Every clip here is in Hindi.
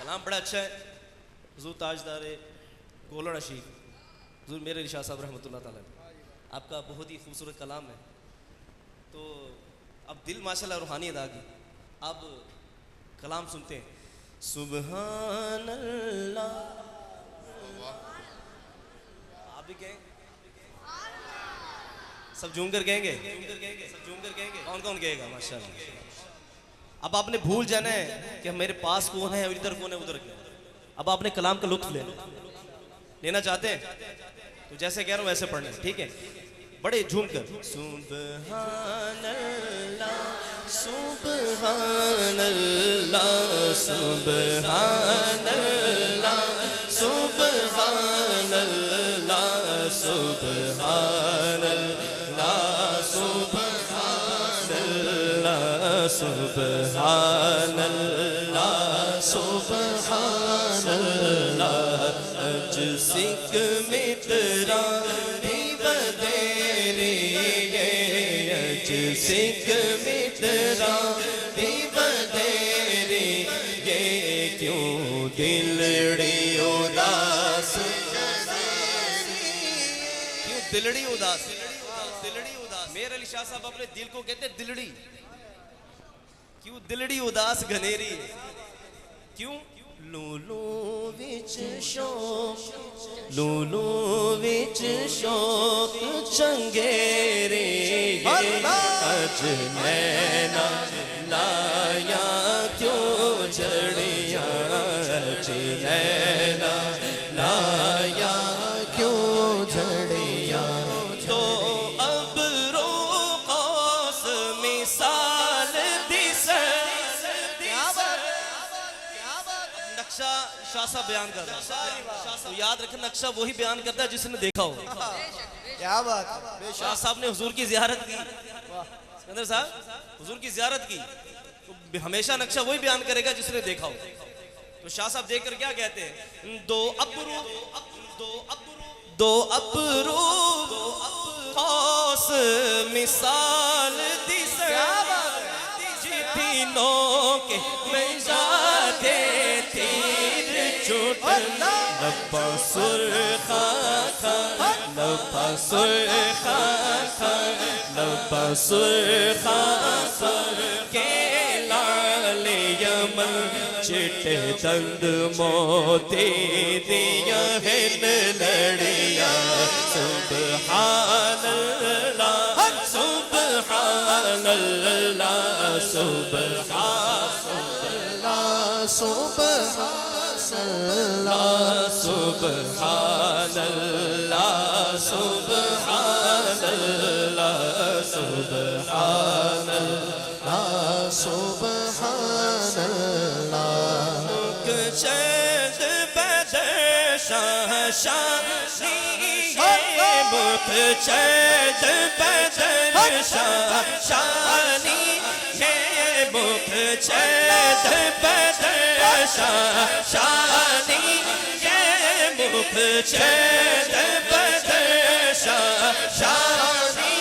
नाम बड़ा अच्छा है, हुजूर ताजदार गोला नशीद हुजूर मेरे शाह साहब रहमतुल्लाह ताला, आपका बहुत ही खूबसूरत कलाम है। तो अब दिल माशाल्लाह रूहानी अदा की। अब कलाम सुनते हैं। सुबहान अल्लाह, आप भी कहें, सब झूम कर कहेंगे, सब झूम कर कहेंगे। कौन कौन कहेगा? माशाल्लाह। अब आपने भूल जाना है कि मेरे पास कौन है, इधर कौन है, उधर कौन है। अब आपने कलाम का लुत्फ लेना चाहते हैं तो जैसे कह रहा हूं वैसे पढ़ना है, ठीक है? बड़े झूम कर। सुबहान अल्लाह, सुबहान अल्लाह, सुबहान अल्लाह, सुबहान अल्लाह, सुबहान अल्लाह, सुबहान अल्लाह, सुबहान अल्लाह, सुबहान अल्लाह। अज सिख मित्रा सिख मित्रा बदेरे, ये क्यों दिलड़ी उदास, क्यों दिलड़ी उदास, दिलड़ी उदास। मेरे अली शाह साहब अपने दिल को कहते दिलड़ी। क्यों दिलड़ी उदास घनेरी, क्यों? लूलू विच शौक, लूलू विच शौक चंगेरे, अज नैना लाया क्यों झड़िया, अज नैना लाया क्यों झड़िया। तो अब रोक़ौस मिसाल दिस, नक्शा शाह साहब बयान कर रहा है। तो याद रखना, नक्शा वही बयान करता है जिसने देखा हो। क्या बात। शाह साहब ने हुजूर की ज़ियारत की, सिकंदर साहब हुजूर की ज़ियारत की, तो हमेशा नक्शा वही बयान करेगा जिसने देखा हो। तो शाह साहब देखकर क्या कहते हैं? दो अबरू, दो अबरू कौस मिसाल दिस, तीनों के मिजादे तीर चोट, लपा सुरखा लपा सुरखा लपा सुरखा के लाल यमन, चिट्टे दंद मोती दिया है लड़िया। सुबहान अल्लाह, सुबहान अल्लाह, सुबहान अल्लाह, सुबहान अल्लाह, सुबहान अल्लाह, सुबहान अल्लाह, सुबहान अल्लाह, सुबहान अल्लाह। मुकशद बदर शाह शानी, मुकशद बदर शाह शानी, मुकशद बदर शाह शानी, मुकशद बदर शाह शानी।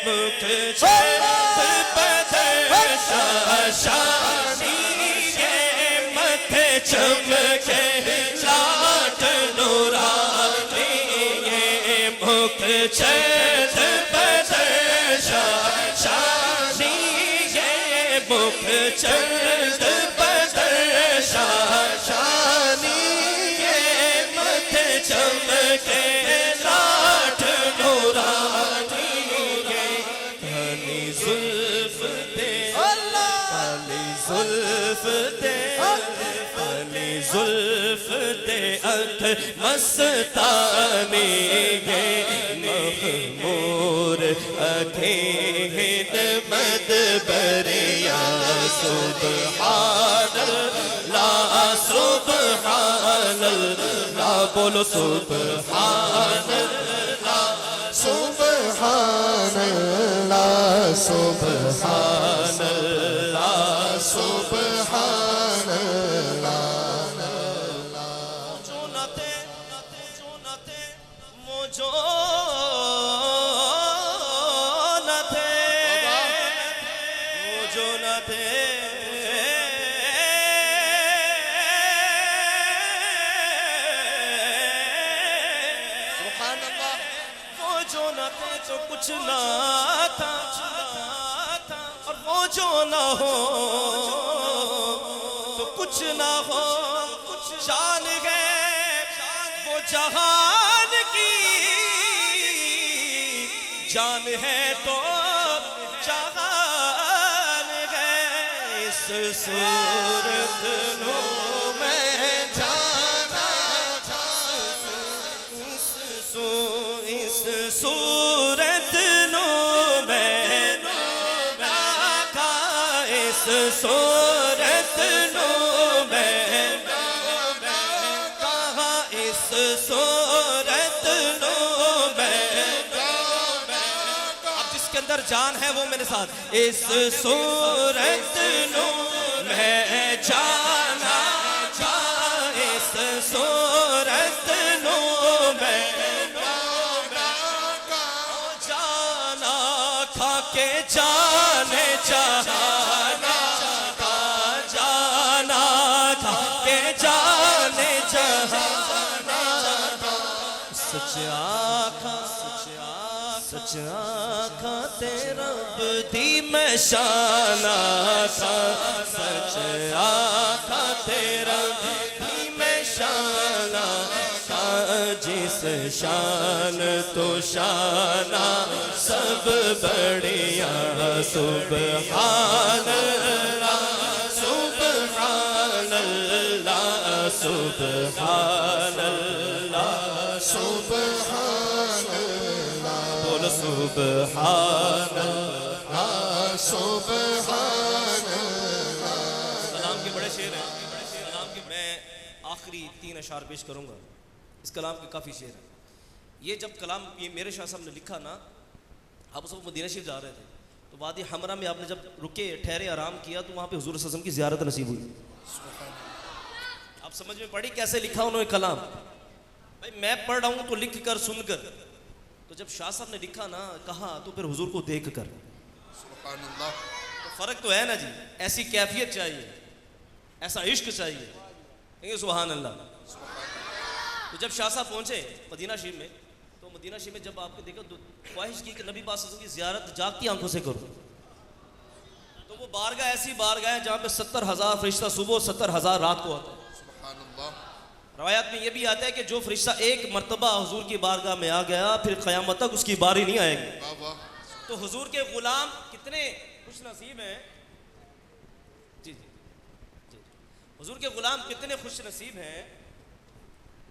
मुकशद बदर शाह शानी, मथे चमके लाट नूरानी, मुकशद बदर शाह शानी, मुकशद बदर शाह शानी, मथे चमके लाट नूरानी। काली जुल्फ दे, काली जुल्फ दे, काली जुल्फ दे अख मस्तानी, गे मखमूर अधीन मद बरिया। सुबहान अल्लाह, सुबहान अल्लाह, बोलो सुबहान अल्लाह, सुबहान अल्लाह, सुबहान अल्लाह, सुबहान अल्लाह। जो न थे, वो जो न थे, सुभान अल्लाह। वो जो न थे तो कुछ ना था, और वो जो न हो तो कुछ ना हो। शान है वो जहान की, जान है तो जहान है। इस सूरत नो मैं जाना, इस सूरत नो मैं का, इस सूरत नो मैं कहा, इस सूरत नो मैं। अब जिसके अंदर जान है वो मेरे साथ, इस सूरत नो मैं जाना, इस सूरत नो मैं जाना, खा के जाने जाना, का जाना, खा के जाने जाना। सच आखा, सच आखा तेरा दी मैं शाना था, सच आखा तेरा दी मैं शाना था। जिस शान तो शाना सब बढ़िया, सुभान अल्लाह, सुभान अल्लाह, सुभान अल्लाह, सुभान बोलो सुभान अल्लाह, सुभान कलाम के बड़े शेर हैं। कलाम के मैं आखिरी 3 अशार पेश करूंगा। इस कलाम के काफ़ी शेर हैं। ये जब कलाम ये मेरे शाह साहब ने लिखा ना, आप उस वक्त मदीना शरीफ जा रहे थे, तो वादी हमरा में आपने जब रुके, ठहरे, आराम किया, तो वहाँ पे हुजूर सल्लल्लाहु अलैहि वसल्लम की ज़ियारत नसीब हुई। आप समझ में पड़ी कैसे लिखा उन्होंने कलाम। भाई मैं पढ़ रहा हूँ तो लिख कर, सुन कर, तो जब शाह साहब ने लिखा ना, कहा, तो फिर हुजूर को देख कर। सुभान अल्लाह। तो फ़र्क तो है ना जी। ऐसी कैफियत चाहिए, ऐसा इश्क चाहिए। कहेंगे सुभान अल्लाह। तो जब शाह साहब पहुँचे मदीना शरीफ में, तो मदीना शरीफ में जब आपने देखा तो ख्वाहिश की कि नबी पाक सल्लल्लाहु अलैहि वसल्लम की ज़ियारत जागती आंखों से करो। तो वो बारगाह ऐसी बारगाह है जहाँ पे 70,000 फरिश्ता सुबह, 70,000 रात को आता है। सुभान अल्लाह। रवायात में ये भी आता है कि जो फरिश्ता एक मर्तबा हुजूर की बारगाह में आ गया, फिर क़यामत तक उसकी बारी नहीं आएगी। वाह वाह। तो हुजूर के गुलाम कितने खुश नसीब हैं। जी जी जी, हुजूर के गुलाम कितने खुश नसीब हैं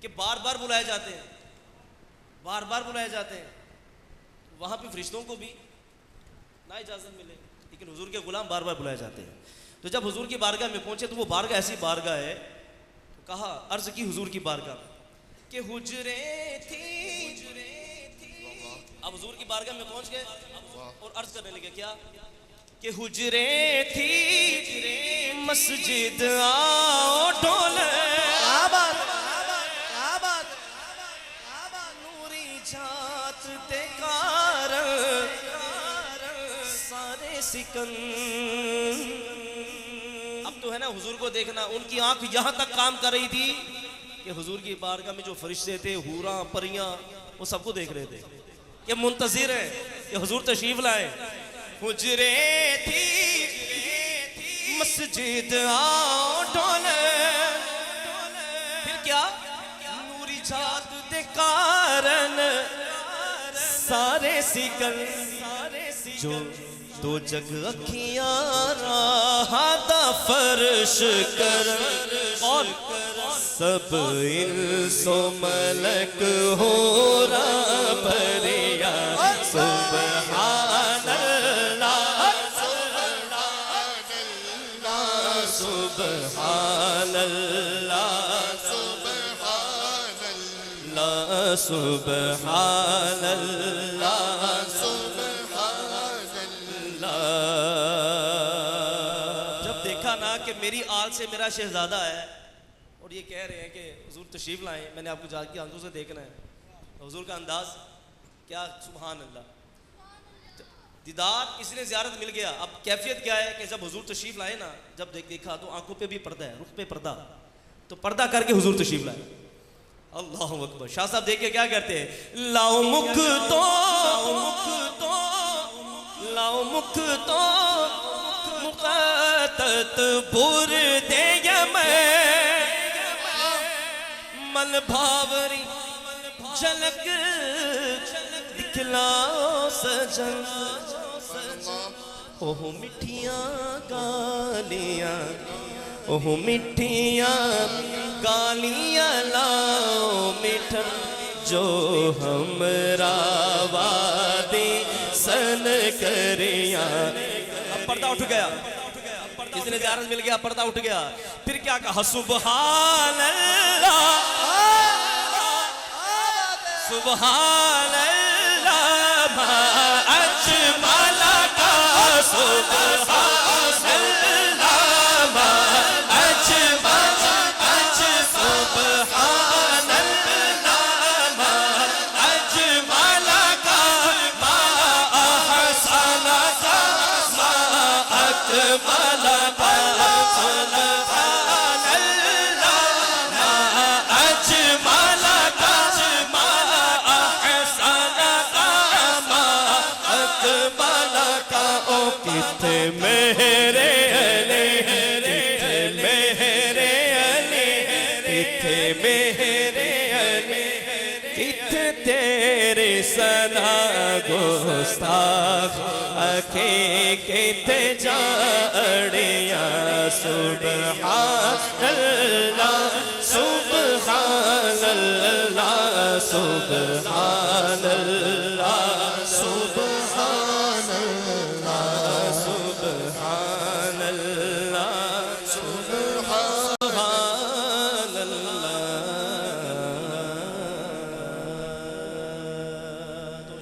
कि बार बार बुलाए जाते हैं, बार बार बुलाए जाते हैं। वहाँ पे फरिश्तों को भी ना इजाज़त मिले, लेकिन हुजूर के गुलाम बार बार बुलाए जाते हैं। तो जब हुजूर की बारगाह में पहुँचे, तो वो बारगाह ऐसी बारगाह है, तो कहा, अर्ज़ की हुजूर की बारगाह कि हुजरे थी। अब हुजूर की बारगाह में पहुँच गए और अर्ज़ करने लगे क्या कि हुजरे थी मस्जिद आओ डोले, नूरी जात ते कारण सारे सिकन। अब तो है ना हुजूर को देखना, उनकी आंख यहाँ तक काम कर रही थी कि हुजूर की बारगाह में जो फरिश्ते थे, हूरा परियां, वो सबको देख रहे थे कि मुंतजिर है कि हुजूर तशरीफ लाए। हुजरे थी मस्जिद आओ डोले, फिर क्या, नूरी जात दे कारण सारे सिकल, जो दो जग अखियां राहता फर्श कर, और सब इंसो मलक हो रहा परिया। सुभान अल्लाह, सुभान अल्लाह, सुभान अल्लाह। जब देखा ना कि मेरी आल से मेरा शहजादा है और ये कह रहे हैं कि हुजूर तशरीफ लाएं, मैंने आपको जाग की आंखों से देखना है, हुजूर का अंदाज क्या, सुभान अल्लाह। दीदार किसी ने ज़ियारत मिल गया। अब कैफियत क्या है कि जब हुजूर तशरीफ लाए ना, जब देखा तो आंखों पे भी पर्दा है, रुख पे पर्दा, तो पर्दा करके हुजूर तशरीफ लाए। अल्लाहु अकबर। शाह साहब देख के क्या करते हैं, लाओ मुख तो लाओ मुख तो मुक़ातत बुर दे मल भावरी झलक दिखलाओ सजन। ओह मिठियाँ गालियाँ, ओह मिठियाँ गालियाँ लाओ मिठन जो हमरा वादे सन करिया। अब पर्दा उठ गया, किसी ने ज़ियारत मिल गया, पर्दा उठ गया। फिर क्या कहा, सुभान अल्लाह सुभान अल्लाह मा अजमल का, सुभान अल्लाह मा अजमल सुभान अल्लाह मा अजमल का, मा अहसन का, मा अकमल का, सुभान अल्लाह मा अजमल का, मा अहसन का, मा अकमल का। ओ किथे मेरे अली, किथे मेरे अली, किथे मेरे अली, किथे तेरे सना गुस्ताख आखे किथे जाड़िया। सुभान अल्लाह सुभान अल्लाह सुभान